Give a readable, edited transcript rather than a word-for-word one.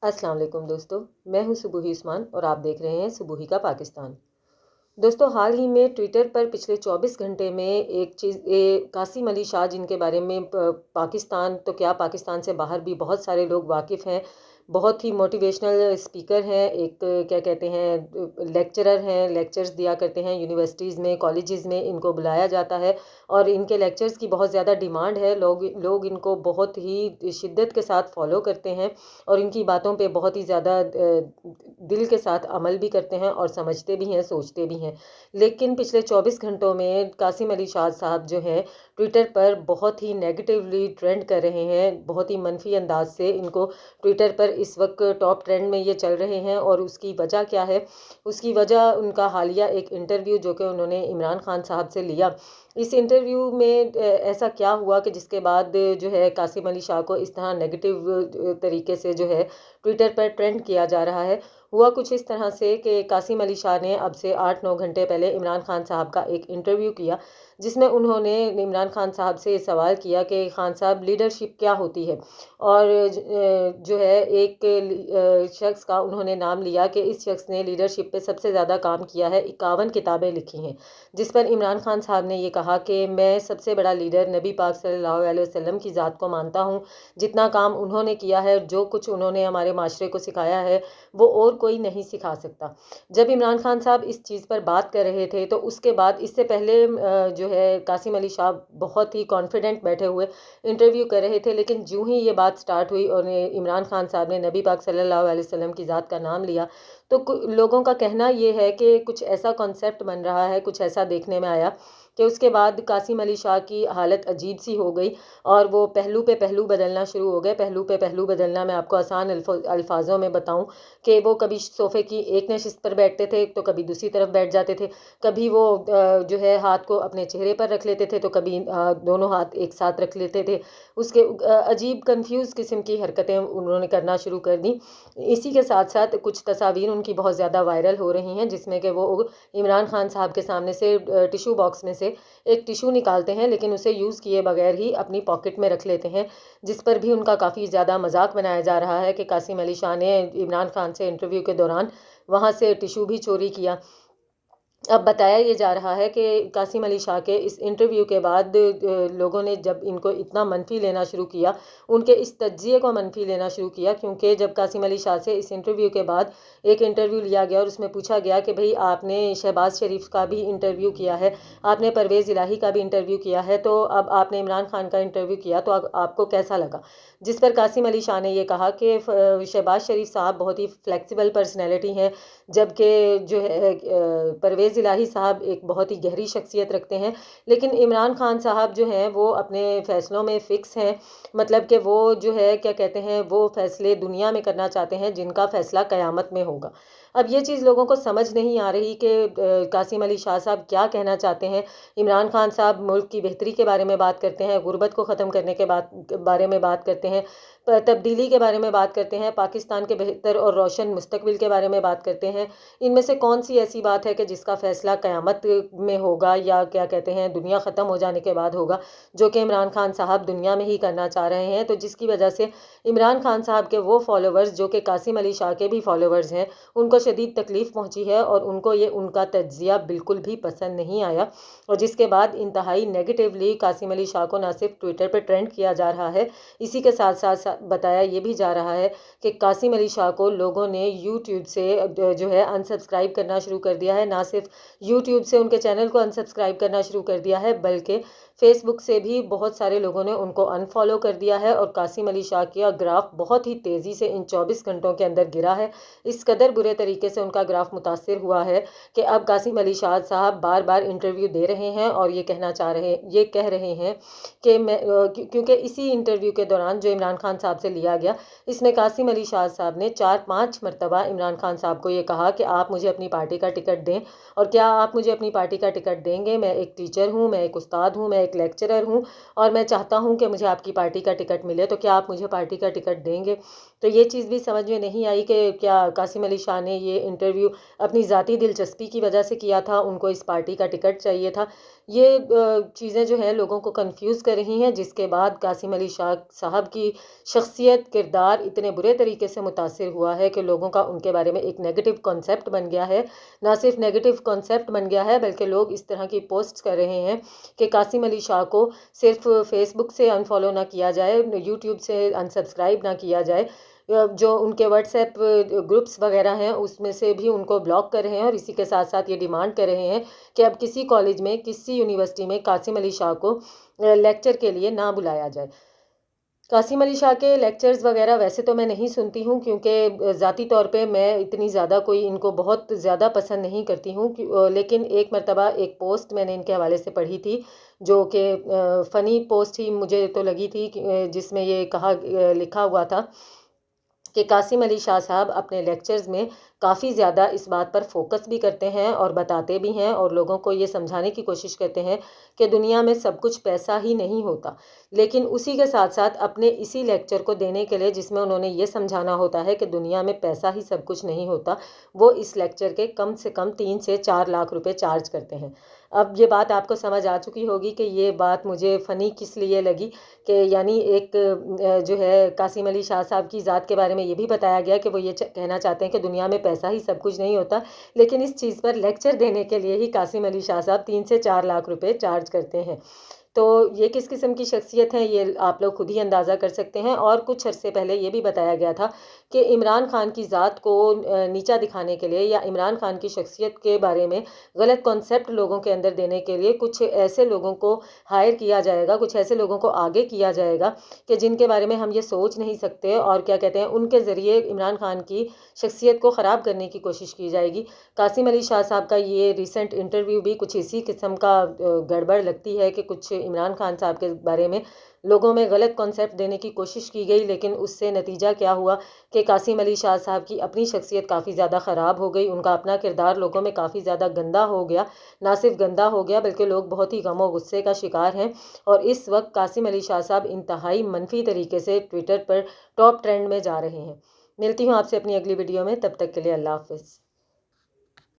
السلام علیکم دوستو، میں ہوں سبوہی عثمان اور آپ دیکھ رہے ہیں سبوہی کا پاکستان۔ دوستو، حال ہی میں ٹویٹر پر پچھلے 24 گھنٹے میں ایک چیز قاسم علی شاہ، جن کے بارے میں پاکستان تو کیا پاکستان سے باہر بھی بہت سارے لوگ واقف ہیں، بہت ہی موٹیویشنل اسپیکر ہیں، ایک کیا کہتے ہیں لیکچرر ہیں، لیکچرز دیا کرتے ہیں یونیورسٹیز میں، کالجز میں ان کو بلایا جاتا ہے اور ان کے لیکچرز کی بہت زیادہ ڈیمانڈ ہے۔ لوگ ان کو بہت ہی شدت کے ساتھ فالو کرتے ہیں اور ان کی باتوں پہ بہت ہی زیادہ دل کے ساتھ عمل بھی کرتے ہیں اور سمجھتے بھی ہیں، سوچتے بھی ہیں۔ لیکن پچھلے 24 گھنٹوں میں قاسم علی شاہ صاحب جو ہیں ٹویٹر پر بہت ہی نیگیٹیولی ٹرینڈ کر رہے ہیں، بہت ہی منفی انداز سے ان کو ٹویٹر پر اس وقت ٹاپ ٹرینڈ میں یہ چل رہے ہیں۔ اور اس کی وجہ کیا ہے؟ اس کی وجہ ان کا حالیہ ایک انٹرویو جو کہ انہوں نے عمران خان صاحب سے لیا، اس انٹرویو میں ایسا کیا ہوا کہ جس کے بعد جو ہے قاسم علی شاہ کو اس طرح نیگیٹیو طریقے سے جو ہے ٹویٹر پر ٹرینڈ کیا جا رہا ہے۔ ہوا کچھ اس طرح سے کہ قاسم علی شاہ نے اب سے 8-9 گھنٹے پہلے عمران خان صاحب کا ایک انٹرویو کیا، جس میں انہوں نے عمران خان صاحب سے یہ سوال کیا کہ خان صاحب لیڈرشپ کیا ہوتی ہے، اور جو ہے ایک شخص کا انہوں نے نام لیا کہ اس شخص نے لیڈرشپ پہ سب سے زیادہ کام کیا ہے، 51 کتابیں لکھی ہیں، جس پر عمران خان صاحب نے یہ کہا کہ میں سب سے بڑا لیڈر نبی پاک صلی اللہ علیہ وسلم کی ذات کو مانتا ہوں، جتنا کام انہوں نے کیا ہے، جو کچھ انہوں نے ہمارے معاشرے کو سکھایا ہے، وہ اور کوئی نہیں سکھا سکتا۔ جب عمران خان صاحب اس چیز پر بات کر رہے تھے تو اس کے بعد اس سے پہلے جو ہے قاسم علی شاہ بہت ہی کانفیڈنٹ بیٹھے ہوئے انٹرویو کر رہے تھے، لیکن جو ہی یہ بات سٹارٹ ہوئی اور عمران خان صاحب نے نبی پاک صلی اللہ علیہ وسلم کی ذات کا نام لیا تو لوگوں کا کہنا یہ ہے کہ کچھ ایسا کانسیپٹ بن رہا ہے، کچھ ایسا دیکھنے میں آیا کہ اس کے بعد قاسم علی شاہ کی حالت عجیب سی ہو گئی اور وہ پہلو پہ پہلو بدلنا شروع ہو گئے۔ پہلو پہ پہلو بدلنا میں آپ کو آسان الفاظوں میں بتاؤں کہ وہ کبھی صوفے کی ایک نشست پر بیٹھتے تھے تو کبھی دوسری طرف بیٹھ جاتے تھے، کبھی وہ جو ہے ہاتھ کو اپنے چہرے پر رکھ لیتے تھے تو کبھی دونوں ہاتھ ایک ساتھ رکھ لیتے تھے۔ اس کے عجیب کنفیوز قسم کی حرکتیں انہوں نے کرنا شروع کر دیں۔ اسی کے ساتھ ساتھ کچھ تصاویر ان کی بہت زیادہ وائرل ہو رہی ہیں، جس میں کہ وہ عمران خان صاحب کے سامنے سے ٹیشو باکس میں سے ایک ٹیشو نکالتے ہیں لیکن اسے یوز کیے بغیر ہی اپنی پاکٹ میں رکھ لیتے ہیں، جس پر بھی ان کا کافی زیادہ مذاق بنایا جا رہا ہے کہ قاسم علی شاہ نے عمران خان سے انٹرویو کے دوران وہاں سے ٹیشو بھی چوری کیا۔ اب بتایا یہ جا رہا ہے کہ قاسم علی شاہ کے اس انٹرویو کے بعد لوگوں نے جب ان کو اتنا منفی لینا شروع کیا، ان کے اس تجزیے کو منفی لینا شروع کیا، کیونکہ جب قاسم علی شاہ سے اس انٹرویو کے بعد ایک انٹرویو لیا گیا اور اس میں پوچھا گیا کہ بھئی آپ نے شہباز شریف کا بھی انٹرویو کیا ہے، آپ نے پرویز الہی کا بھی انٹرویو کیا ہے، تو اب آپ نے عمران خان کا انٹرویو کیا تو آپ کو کیسا لگا؟ جس پر قاسم علی شاہ نے یہ کہا کہ شہباز شریف صاحب بہت ہی فلیکسیبل پرسنالٹی ہیں، جبکہ جو ہے پرویز الہی صاحب ایک بہت ہی گہری شخصیت رکھتے ہیں، لیکن عمران خان صاحب جو ہیں وہ اپنے فیصلوں میں فکس ہیں، مطلب کہ وہ جو ہے کیا کہتے ہیں وہ فیصلے دنیا میں کرنا چاہتے ہیں جن کا فیصلہ قیامت میں ہوگا۔ اب یہ چیز لوگوں کو سمجھ نہیں آ رہی کہ قاسم علی شاہ صاحب کیا کہنا چاہتے ہیں۔ عمران خان صاحب ملک کی بہتری کے بارے میں بات کرتے ہیں، غربت کو ختم کرنے کے بارے میں بات کرتے ہیں، تبدیلی کے بارے میں بات کرتے ہیں، پاکستان کے بہتر اور روشن مستقبل کے بارے میں بات کرتے ہیں۔ ان میں سے کون سی ایسی بات ہے کہ جس کا فیصلہ قیامت میں ہوگا یا کیا کہتے ہیں دنیا ختم ہو جانے کے بعد ہوگا، جو کہ عمران خان صاحب دنیا میں ہی کرنا چاہ رہے ہیں؟ تو جس کی وجہ سے عمران خان صاحب کے وہ فالوورز جو کہ قاسم علی شاہ کے بھی فالوورز ہیں، ان کو شدید تکلیف پہنچی ہے اور ان کو یہ ان کا تجزیہ بالکل بھی پسند نہیں آیا، اور جس کے بعد انتہائی نیگیٹیولی قاسم علی شاہ کو نہ صرف ٹویٹر پہ ٹرینڈ کیا جا رہا ہے، اسی کے ساتھ ساتھ بتایا یہ بھی جا رہا ہے کہ قاسم علی شاہ کو لوگوں نے یوٹیوب سے جو ہے انسبسکرائب کرنا شروع کر دیا ہے۔ نہ صرف یوٹیوب سے ان کے چینل کو انسبسکرائب کرنا شروع کر دیا ہے، بلکہ فیس بک سے بھی بہت سارے لوگوں نے ان کو انفالو کر دیا ہے، اور قاسم علی شاہ کا گراف بہت ہی تیزی سے ان 24 گھنٹوں کے اندر گرا ہے۔ اس قدر برے طریقے سے ان کا گراف متاثر ہوا ہے کہ اب قاسم علی شاہ صاحب بار بار انٹرویو دے رہے ہیں اور یہ کہہ رہے ہیں کہ کیونکہ اسی انٹرویو کے دوران جو عمران خان صاحب سے لیا گیا، اس میں قاسم علی شاہ صاحب نے 4-5 مرتبہ عمران خان صاحب کو یہ کہا کہ آپ مجھے اپنی پارٹی کا ٹکٹ دیں، اور کیا آپ مجھے اپنی پارٹی کا ٹکٹ دیں گے؟ میں ایک ٹیچر ہوں، میں ایک استاد ہوں، میں ایک لیکچرر ہوں، اور میں چاہتا ہوں کہ مجھے آپ کی پارٹی کا ٹکٹ ملے، تو کیا آپ مجھے پارٹی کا ٹکٹ دیں گے؟ تو یہ چیز بھی سمجھ میں نہیں آئی کہ کیا قاسم علی شاہ نے یہ انٹرویو اپنی ذاتی دلچسپی کی وجہ سے کیا تھا، ان کو اس پارٹی کا ٹکٹ چاہیے تھا. یہ چیزیں جو ہیں لوگوں کو کنفیوز کر رہی ہیں، جس کے بعد قاسم علی شاہ صاحب کی شخصیت، کردار اتنے برے طریقے سے متاثر ہوا ہے کہ لوگوں کا ان کے بارے میں ایک نیگیٹو کانسیپٹ بن گیا ہے. نہ صرف نیگیٹو کانسیپٹ بن گیا ہے بلکہ لوگ اس طرح کی پوسٹس کر رہے ہیں کہ قاسم علی شاہ کو صرف فیس بک سے انفالو نہ کیا جائے، یوٹیوب سے انسبسکرائب نہ کیا جائے، جو ان کے واٹس ایپ گروپس وغیرہ ہیں اس میں سے بھی ان کو بلاک کر رہے ہیں، اور اسی کے ساتھ ساتھ یہ ڈیمانڈ کر رہے ہیں کہ اب کسی کالج میں، کسی یونیورسٹی میں قاسم علی شاہ کو لیکچر کے لیے نہ بلایا جائے. قاسم علی شاہ کے لیکچرز وغیرہ ویسے تو میں نہیں سنتی ہوں، کیونکہ ذاتی طور پہ میں اتنی زیادہ کوئی ان کو بہت زیادہ پسند نہیں کرتی ہوں، لیکن ایک مرتبہ ایک پوسٹ میں نے ان کے حوالے سے پڑھی تھی جو کہ فنی پوسٹ ہی مجھے تو لگی تھی، جس میں یہ لکھا ہوا تھا کہ قاسم علی شاہ صاحب اپنے لیکچرز میں کافی زیادہ اس بات پر فوکس بھی کرتے ہیں اور بتاتے بھی ہیں، اور لوگوں کو یہ سمجھانے کی کوشش کرتے ہیں کہ دنیا میں سب کچھ پیسہ ہی نہیں ہوتا. لیکن اسی کے ساتھ ساتھ اپنے اسی لیکچر کو دینے کے لیے، جس میں انہوں نے یہ سمجھانا ہوتا ہے کہ دنیا میں پیسہ ہی سب کچھ نہیں ہوتا، وہ اس لیکچر کے کم سے کم 3 سے 4 لاکھ روپے چارج کرتے ہیں. اب یہ بات آپ کو سمجھ آ چکی ہوگی کہ یہ بات مجھے فنی کس لیے لگی، کہ یعنی ایک جو ہے قاسم علی شاہ صاحب کی ذات کے بارے میں یہ بھی بتایا گیا کہ وہ یہ کہنا چاہتے ہیں کہ دنیا میں پیسہ ہی سب کچھ نہیں ہوتا، لیکن اس چیز پر لیکچر دینے کے لیے ہی قاسم علی شاہ صاحب 3 سے 4 لاکھ روپے چارج کرتے ہیں. تو یہ کس قسم کی شخصیت ہے یہ آپ لوگ خود ہی اندازہ کر سکتے ہیں. اور کچھ عرصے پہلے یہ بھی بتایا گیا تھا کہ عمران خان کی ذات کو نیچا دکھانے کے لیے، یا عمران خان کی شخصیت کے بارے میں غلط کانسیپٹ لوگوں کے اندر دینے کے لیے کچھ ایسے لوگوں کو ہائر کیا جائے گا، کچھ ایسے لوگوں کو آگے کیا جائے گا کہ جن کے بارے میں ہم یہ سوچ نہیں سکتے، اور کیا کہتے ہیں ان کے ذریعے عمران خان کی شخصیت کو خراب کرنے کی کوشش کی جائے گی. قاسم علی شاہ صاحب کا یہ ریسنٹ انٹرویو بھی کچھ اسی قسم کا گڑبڑ لگتی ہے کہ کچھ عمران خان صاحب کے بارے میں لوگوں میں غلط کانسیپٹ دینے کی کوشش کی گئی، لیکن اس سے نتیجہ کیا ہوا کہ قاسم علی شاہ صاحب کی اپنی شخصیت کافی زیادہ خراب ہو گئی، ان کا اپنا کردار لوگوں میں کافی زیادہ گندا ہو گیا. نہ صرف گندا ہو گیا بلکہ لوگ بہت ہی غم و غصے کا شکار ہیں، اور اس وقت قاسم علی شاہ صاحب انتہائی منفی طریقے سے ٹویٹر پر ٹاپ ٹرینڈ میں جا رہے ہیں. ملتی ہوں آپ سے اپنی اگلی ویڈیو میں، تب تک کے لیے اللہ حافظ.